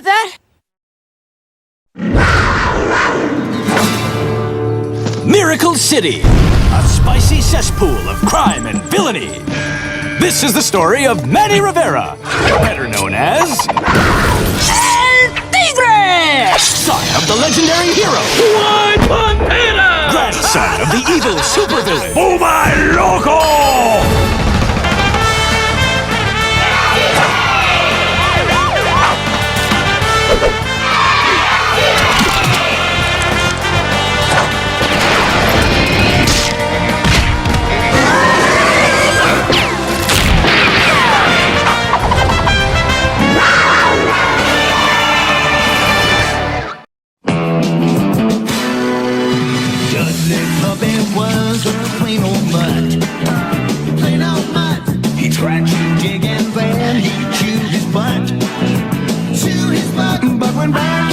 get that? Miracle City, a spicy cesspool of crime and villainy. This is the story of Manny Rivera, better known as... Tigre! Son of the legendary hero. Grandson of the evil supervillain. ¡Oh, my loco! Was a plain old mud. Plain old mud. He tried to dig and then he chewed his butt. Chewed his butt, but when back